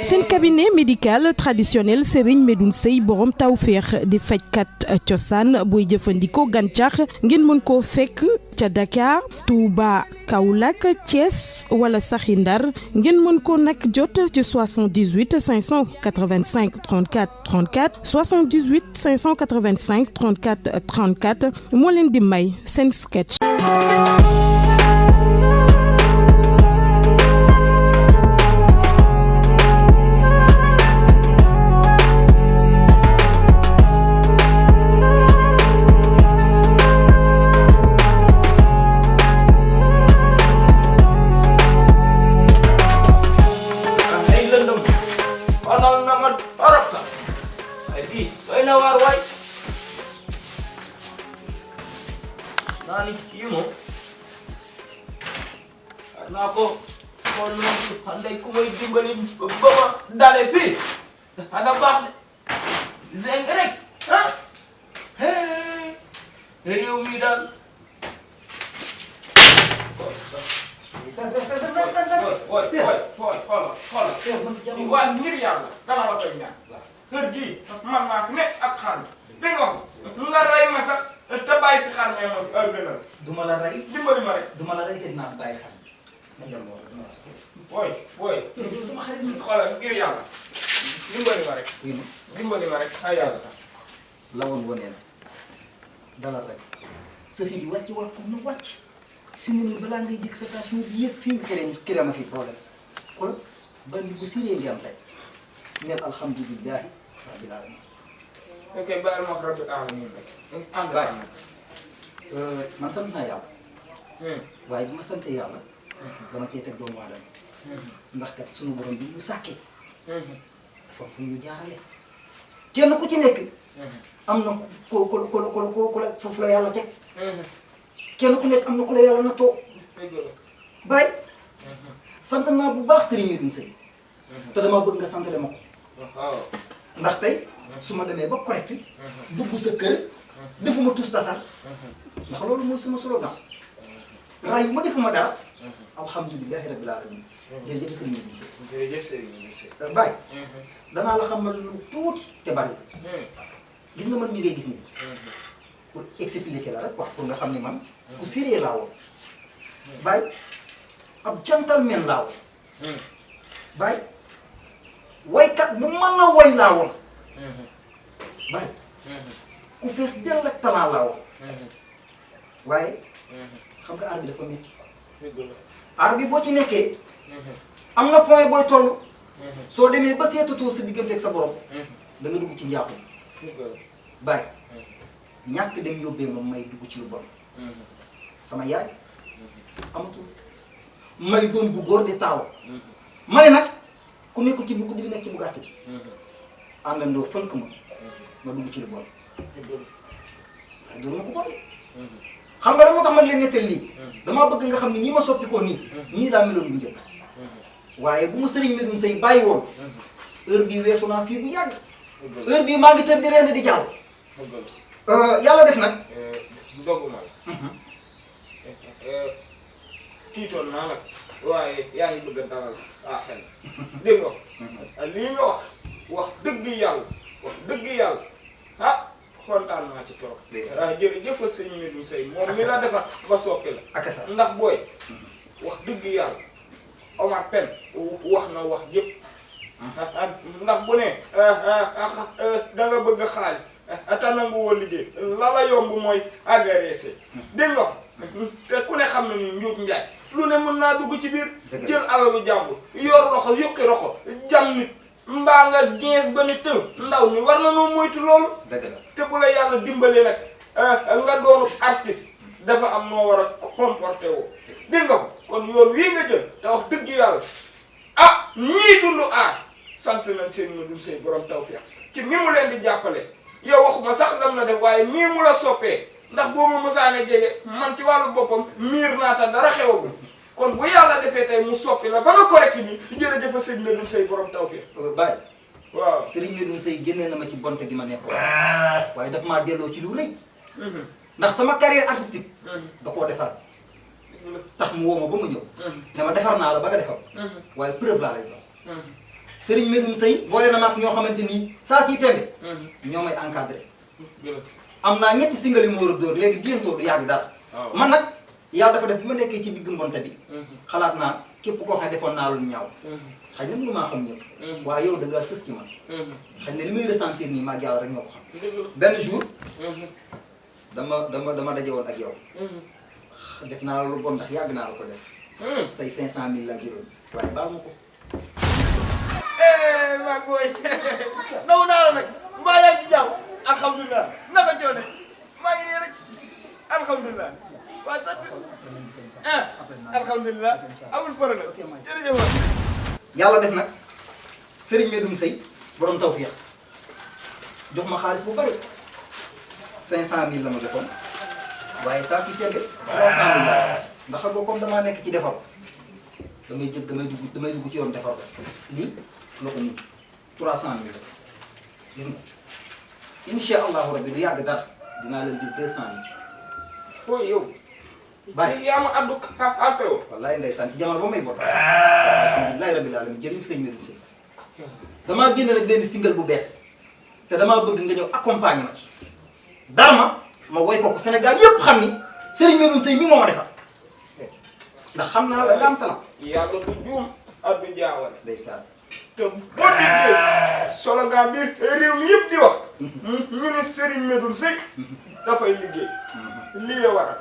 seen cabinet médical traditionnel Serigne Medoune Seye borom tawféex di fajkat cosaan booy jëfandikoo gàncax ngeen mën koo fekk ca Dakar Touba Kaolack Thiès wala saxi Ndar ngeen mën ko nag jot ci 78 585 34 34 78 585 34 34 moo leen di may seen sketch. Nani, you know. Nako, kon handay ko may dimbali baba dalé fi. Ada bax zeng rek, ha? Hey. Rew mi dal. Boy. Wa ngir yalla, dama la koy ñaan. Kër gi man ma fi nek ak xal. Dégg nga ray ma sax te bàyyi fi xar mais moom gënal. duma la rey. dimbali ma rek. duma la rey te dinaa bàyyi xar ma dem moo duma la sa booy. yow sama xarit mi. xoolal ngir yàlla. dimbali ma rek. dimbali ma rek ay yàlla tax. la woon wane na dalal rek sa fi di wàcc war ko na wàcc fi nga nii balaa ngay jëkk sa station bi yëpp fii nga ma fi problème xool ba li bu siree ngi am tey neel alhamdulilahi rabbil alamin. ok bàyyi ma wax rabbil alamin rek. waaye man sant naa yàlla. waaye bi ma sante yàlla. dama cee teg doomu aadama. ndax kat sunu borom bi ñu sàkkee. dafa fu ñu jaarale. kenn ku ci nekk. am na ku la foofu la yàlla teg. kenn ku nekk am na ku la yàlla nattoo. bàyyi. sant naa bu baax Serigne Medoune Seye. te dama bëgg nga santale ma ko. ndax tey su ma demee ba correct. dugg sa kër. defuma tus tasar. ndax loolu mooy sama slogan. raay bu ma defuma dara. alhamdulilahi rabbil alamin. jërëjëf Serigne Medoune Seye. jërëjëf Serigne Medoune Seye. Baye. danaa la xamal lu tuuti te bari. gis nga man mi ngay gis nii. pour expliquer la rek wax pour nga xam ni man. ku sérieux laa woon. Baye ab gentleman laa woon. Baye waykat bu mën a way laa woon. Baye ku fees dell ak talent laa woon. waaye xam nga aar bi dafa métti. aar bi boo ci nekkee. am na point booy toll. soo demee ba seetatoo sa diggante ak sa borom. da nga dugg ci njaaxum. Baye ñàkk dem yóbbee moom may dugg ci lu bon. sama yaay amatul may doon bu góor di taaw. ma ne nag ku nekkul ci bu guddi bi nekk ci bu gàtt bi. àndandoo fënk ma dugg ci lu bon. waaye doon ma ko bon de. xam nga dama tax man leen nettal lii. damaa bëgg nga xam ne ñi ma soppi ko nii. ñii laa meloon bu njëkk. waaye bu ma Serigne Medoune Seye bàyyi woon. heure bii weesu naa fii bu yàgg. heure bii maa ngi tër di rend di jàll. yàlla def nag. doguma la. tiitoon naa nag. waaye yaa ngi bëgg a dalal xel. dégg nga lii nga wax dëgg yàlla ah kontaan naa ci trop. jërëjëf sëñ Medoune Seye moom mi la defar ba soppi la. ak sa ndax booy wax dëgg yàlla Omar Pène wax na wax jëpp. ndax bu ne da nga bëgg xaalis te nangu woo liggéey la yomb mooy agressé. dégg nga te ku ne xam na ni njuut njaay lu ne mën naa dugg ci biir. jël alalu jàmbur yor loxo yuqi loxo jam nit mbaa nga gees ba ni tëw ndaw mi war na noo moytu loolu. dëgg la te bu la yàlla dimbalee nag nga doonu artiste dafa am noo war a comporté woo. dégg nga ko kon yoon wii nga jël te wax dëgg yàlla ah ñii dund aar sant nañ seen Medoune Seye borom tawfeex ci ni mu leen di jàppale. yow waxuma sax lam la def waaye nii mu la soppee ndax boo ma mësaane jege man ci wàllu boppam miir naa ta dara xewagul kon bu yàlla defee tey mu soppi la ba nga correct ni jërëjëf sëñ Medoune Seye borom tawfeex. Baye. waaw Serigne Medoune Seye génnee na ma ci bonte gi ma nekkoon. waaye daf maa delloo ci lu rëy. ndax sama carrière artistique. da koo defar. tax mu woo ma ba ma ñëw ne ma defar naa la ba nga defar waaye preuve laa lay jox Serigne Medoune Seye boole na maag ñoo xamante nii saa si tembe ñoo may encadré am naa ñetti singali moo war a dóor léegi bientôt du yàgg dara man nag yàlla dafa def bi ma nekkee ci digg mbonte bi xalaat naa képp koo xam ne defoon naa lu ñaaw xëy na mënu maa xam ñëpp waaye yow da nga sës ci man xëy na li muy ressentir nii maag yàlla rek ñoo ko xam benn jour dama daje woon ak yow def naa la lu bon ndax yàgg naa la ko def say 500 000 la jëloon waaye baal ma ko maa booy naw naa la nag mbaa yaa ngi ci jàmm alhamdulilah naka coone maa ngi nii rek alhamdulilah waa sant alhamdulilah amul problème jërëjëf waay yàlla def nag Serigne Medoune Seye borom tawfeex jox ma xaalis bu bari 500 000 la ma joxoon waaye saa si tege 300 000 la ndax xam nga comme damaa nekk ci defar damay dugg ci yoon defar ko lii la ko nii 300 000 la gis nga incha allahu rabbi du yàgg dara dinaa leen jël 200 000. fooy yow. bàyyi yaa ma addu alpe woo. wallaay ndeysaan ci jamono ba may bot alhamdulilahi rabbil alamin jërëjëf sëñ Medoune Seye damaa génne nag benn single bu bees te damaa bëgg nga ñëw accompagner ma ci Darma ma woy ko Sénégal yëpp xam ni Serigne Medoune Seye mi moo ma defar ndax xam naa la nga am talent. yàlla du juum ak du jaawale. ndeysaan te boo déggee solo ngaa biir réew mi yëpp di wax. ñu ne Serigne Medoune Seye dafay liggéey. lii la waral.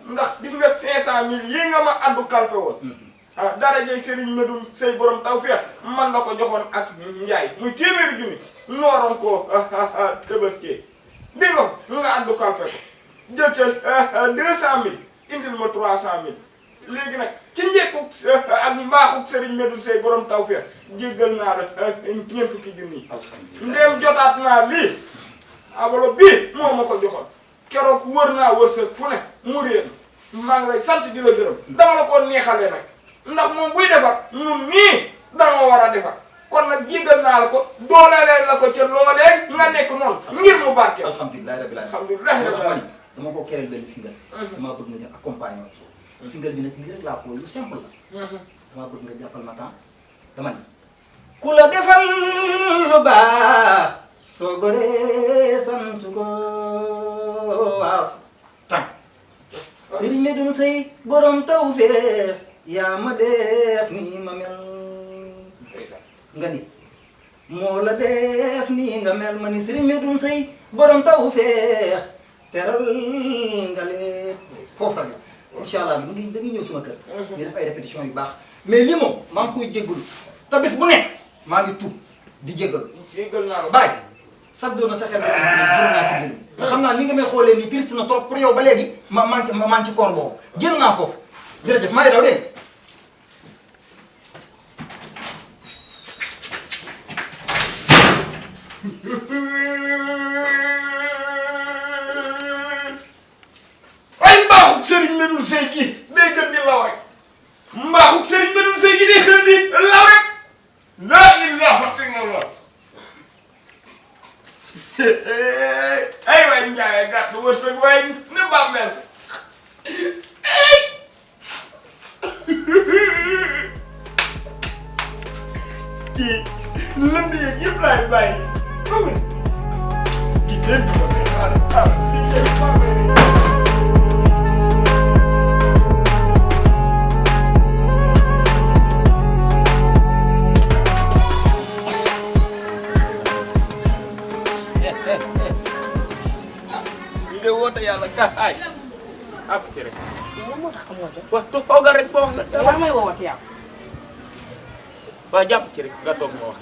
ndax gis nga 500 000 yii nga ma addu kalpe woon. dara jëy Serigne Medoune Seye borom tawfeex man la ko joxoon ak njaay muy téeméeri junni nooroon ko tëbaskee dégg nga addu kalpe ko jël ca 200 000 indil ma 300 000 léegi nag ci njëkkug ak mbaaxug Serigne Medoune Seye borom tawfeex jéggal naa la ñeent fukki junni ndéem jotaat naa lii abalo bii moo ma ko joxoon keroog wër naa wërsëg fu ne mu réer maa ngi lay sant di la gërëm dama la ko neexalee nag ndax moom buy defar ñun nii danga war a defar kon nag jéggal naa la ko doolelee la ko ca loolee nga nekk noonu ngir mu barkeel. alhamdulilah rabbil alamin alhamdulilah rabbil alamin dama ko kereel benn single. damaa bëgg nga ñu accompagner ma ci. single bi nag lii rek laa ko lu simple la. damaa bëgg nga jàppal ma temps dama ni. ku la defal lu baax soo goree sant ko waaw. tànk Serigne Medoune Seye borom tawfeex yaa ma def nii ma mel. nga ni moo la def nii nga mel ma ni Serigne Medoune Seye borom tawfeex teral nga leen foofu la incha allah da ngay ñëw suma kër. ñu def ay répétition yu baax mais lii moom maa ngi koy jéggalu te bis bu nekk maa ngi tuub di jéggalu. jéggal naa la bàyyi sax doon na sa xel nga naa ci mbir mi xam naa ni nga may xoolee nii triste na trop pour yow ba léegi ma maa ngi ci koor boobu génn naa foofu jërëjëf maa ngi daw dégg ay mbaaxug Serigne Medoune Seye gi day gën di law rek mbaaxug Serigne Medoune Seye gi day gën di law rek laa ilaaha illallah ay waay Ndiaye gàtt wërsëg waay ne bàmmeel kii lënd yeeg yëpp laay bàyyi kii lépp ko woote yàlla ay àpp ci rek. yow moo tax amoo jot. waaw toogal rek boo wax nga. yaa may woowati yow. waaw jàpp ci rek nga toog ma wax.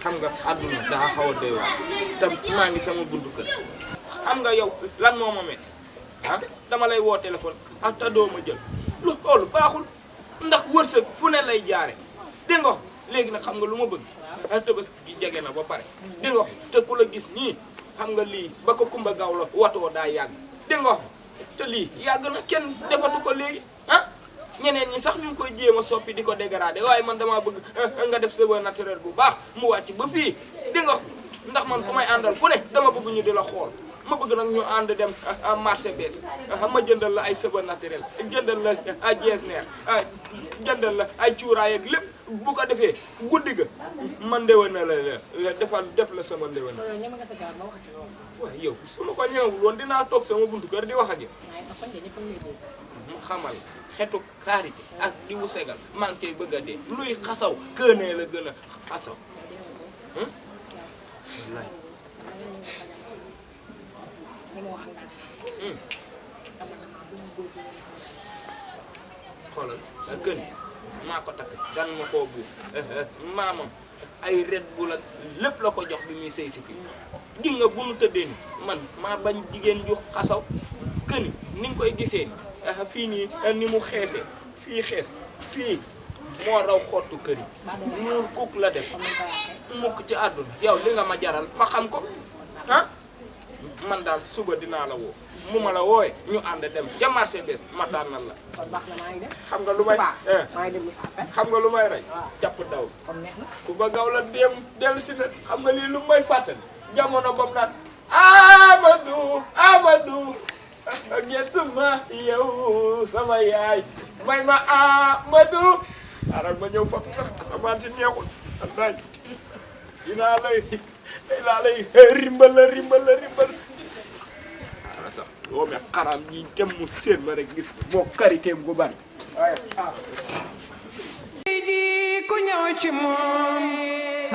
xam nga àdduna daa xaw a doy waar te maa ngi sama buntu kër. xam nga yow lan moo ma metti dama lay woo téléphone te doo ma jël loolu baaxul ndax wërsëg fu ne lay jaare dégg nga léegi nag xam nga lu ma bëgg. Tabaski gi jege na ba pare dégg nga te ku la gis nii xam nga lii ba ko kumba gaaw la watoo daa yàgg dégg nga te lii yàgg na kenn defatu ko léegi ñeneen ñi sax ñu ngi koy jéem a soppi di ko dégradé waaye man damaa bëgg nga def cheveux naturel bu baax mu wàcc ba fii dégg nga ndax man ku may àndal ku ne dama bëgg ñu di la xool ma bëgg nag ñu ànd dem marché bees ma jëndal la ay sëba naturel jëndal la ay jeesneer jëndal la ay cuuraay ak lépp bu ko defee guddi ga man ndewen na la def la sama ndewen waaw yow su ma ko ñëwul woon dinaa toog sama buntu kër di wax ak yow xamal xetu karité ak diwu segal maa ngi koy bëgg a dee luy xasaw kënee la gën a xasaw wallaay xoolal kën maa ko takk gan ma koo buuf maamam ay Red Bull ak lépp la ko jox bi muy sëy si fii gi nga bu nu tëddee ni man maa bañ jigéen ju xasaw këni ni nga koy gisee ni fii nii ni mu xeesee fii xees fii moo raw xottu kër yi ñuul kuk la def mukk ci àdduna yow li nga ma jaral ma xam ko man daal suba dinaa la woo mu ma la wooye ñu ànd dem ca marché bees ma tànnal la xam nga lu may xam nga lu may rey jàpp daw ku ba gaw la dem dellu si na xam nga lii lu may fàttali jamono bam naan Amadou ñettuma yow sama yaay may ma Amadou aral ma ñëw fokk sax asamaan si neexul andaay dinaa lay rimbal sax loo me xaram ñi dem mu seen ma rek gis moo karité gu bari waaye ku ñëw ci moom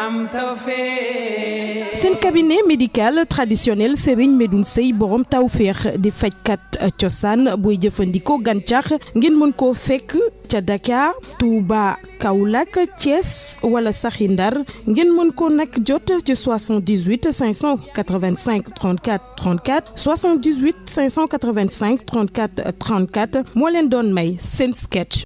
am tawfeex. seen cabinet médical traditionnel Serigne Medoune Seye borom tawfeex di fajkat cosaan booy jëfandikoo gàncax ngeen mën koo fekk ca Dakar Touba Kaolack Thiès wala saxi Ndar ngeen mën ko nag jot ci 78 585 34 34 78 585 34 34 moo leen doon may seen sketch.